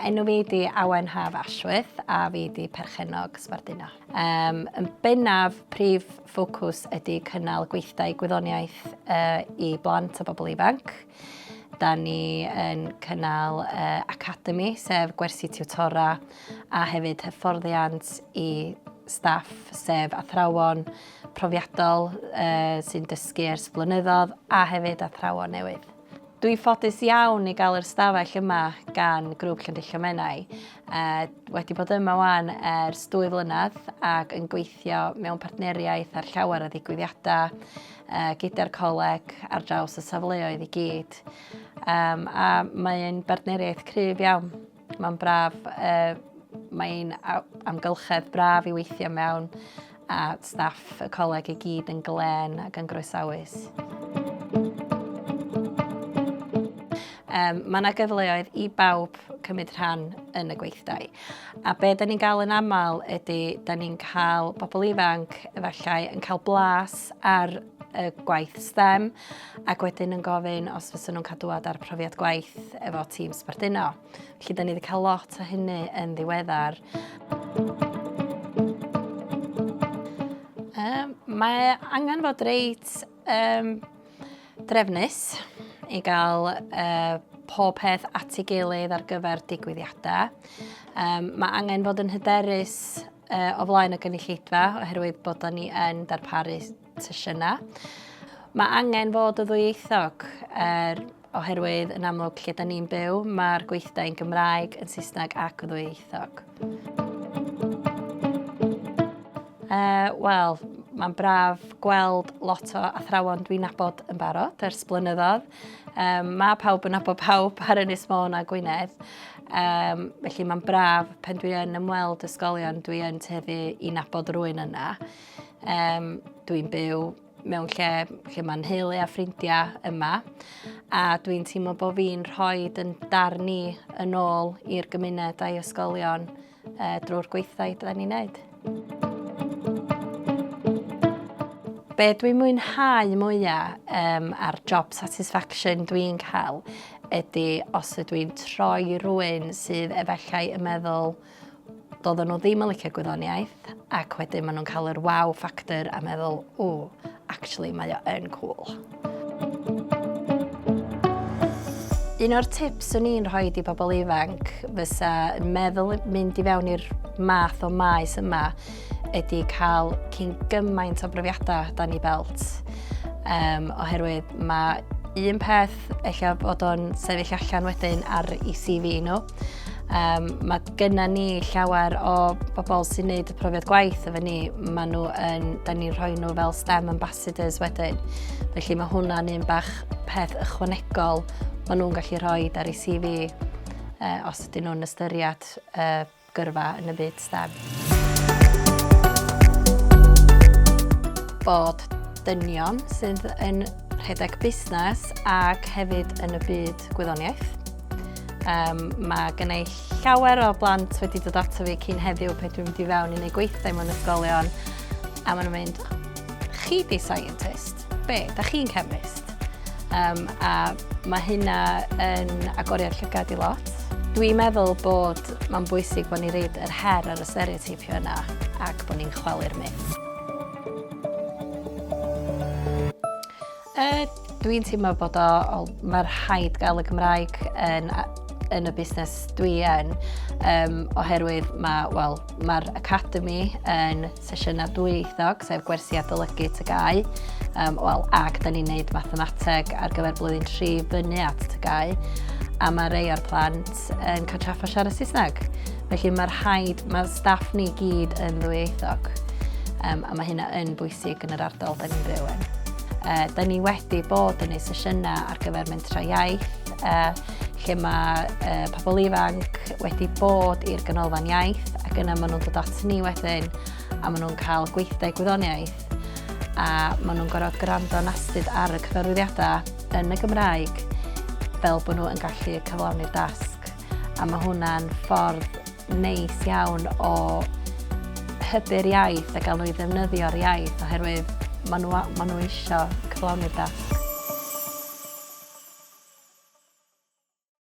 enw fi di Arwain a fi di perchennog Sbarduno. Yn bennaf, prif ffocws ydy cynnal gweithdai gwyddoniaeth i blant a bobl ifanc. Da ni yn cynnal academi, sef gwersi tiwtora, a hefyd hyfforddiant i staff, sef athrawon profiadol sy'n dysgu ers blynyddoedd, a hefyd athrawon newydd. Dwi'n ffodus iawn i gael yr stafell yma gan grŵp Llyndillo Menai. Wedi bod yma wan ers 2 flynedd ac yn gweithio mewn partneriaeth ar llawer o ddigwyddiadau gyda'r coleg ar draws y safleoedd i gyd. A mae'n partneriaeth cryf iawn. Mae'n braf, mae'n amgylchedd braf i weithio mewn a staff y coleg i gyd yn glen ac yn groesawus. Mae yna gyfleoedd i bawb cymryd rhan yn y gweithdai. A be da ni'n gael yn aml ydy, da ni'n cael bobl ifanc efallai yn cael blas ar y gwaith STEM ac wedyn yn gofyn os fysen nhw'n cadwad ar profiad gwaith efo tîm Sbarduno. Felly da ni wedi cael lot o hynny yn ddiweddar. Mae angen fod reit drefnus i gael pob peth at ei gilydd ar gyfer digwyddiadau. Mae angen fod yn hyderus o flaen y gynulleidfa oherwydd bod ni yn darparu sesiynau. Mae angen fod y ddwyieithog oherwydd yn amlwg lle da ni'n byw, mae'r gweithdai yn Gymraeg, yn Saesneg ac y ddwyieithog. Wel, mae'n braf gweld lot o athrawon dwi'n nabod yn barod ers blynyddoedd. Mae pawb yn nabod pawb ar Ynys Môn a Gwynedd. Felly mae'n braf pen dwi yn ymweld ysgolion dwi yn tueddu i nabod rhywun yna. Dwi'n byw mewn lle mae'n nheulu a ffrindiau yma. A dwi'n teimlo bod fi'n rhoi yn darn i yn ôl i'r gymuned a'i ysgolion drwy'r gweithdai da ni'n neud. Be dwi'n mwynhau mwyaf ar job satisfaction dwi'n cael ydy os ydw i'n troi rhywun sydd efallai yn meddwl doedden nhw ddim yn licio gwyddoniaeth ac wedyn maen nhw'n cael yr wow factor a meddwl, actually mae o yn cool. Un o'r tips o'n i'n rhoi i bobl ifanc fysa yn meddwl mynd i fewn i'r math o maes yma ydy cael cyn gymaint o brofiadau dan i belt. Oherwydd mae un peth eich bod o'n sefyll allan wedyn ar ei CV nhw. Mae gynna ni llawer o bobl sy'n gwneud y profiad gwaith efo ni. Da ni'n rhoi nhw fel STEM ambassadors wedyn. Felly mae hwnna'n un bach peth ychwanegol maen nhw'n gallu rhoi ar ei CV os ydyn nhw'n ystyried gyrfa yn y byd STEM. Bod dynion sydd yn rhedeg busnes ac hefyd yn y byd gwyddoniaeth. Mae gennau llawer o blant wedi dod ato fi cyn heddiw pe dwi'n mynd i fewn i neud gweithdai mewn ysgolion a maen nhw'n mynd, chi di scientist? Be? Da chi'n chemist? A mae hynna yn agoriad llygad i lot. Dwi'n meddwl bod mae'n bwysig bod ni'n reid yr her ar y stereotypio yna ac bod ni'n chwalu'r myth. Dwi'n teimlo bod mae'r rhaid gael y Gymraeg yn y busnes dwi yn, oherwydd mae'r academi yn sesiynau dwyieithog, sef gwersi adolygu tygau, ac da ni'n neud mathemateg ar gyfer blwyddyn 3 fyny at tygau, a mae rei o'r plant yn cael traffa siarad Saesneg. Felly mae staff ni gyd yn ddwyieithog, a mae hynna yn bwysig yn yr ardal da ni'n byw yn. Da ni wedi bod yn ei sesiynau ar gyfer mentra iaith, lle mae pobl ifanc wedi bod i'r ganolfan iaith, ac yna maen nhw'n dod at ni wedyn, a maen nhw'n cael gweithdai gwyddoniaeth, a maen nhw'n gorfod gwrando yn astudd ar y cyfarwyddiadau yn y Gymraeg, fel bod nhw yn gallu cyflawni'r dasg. A mae hwnna'n ffordd neis iawn o hybu'r iaith a gael nhw i ddefnyddio'r iaith, oherwydd maen nhw eisiau cyflawni'r dasg.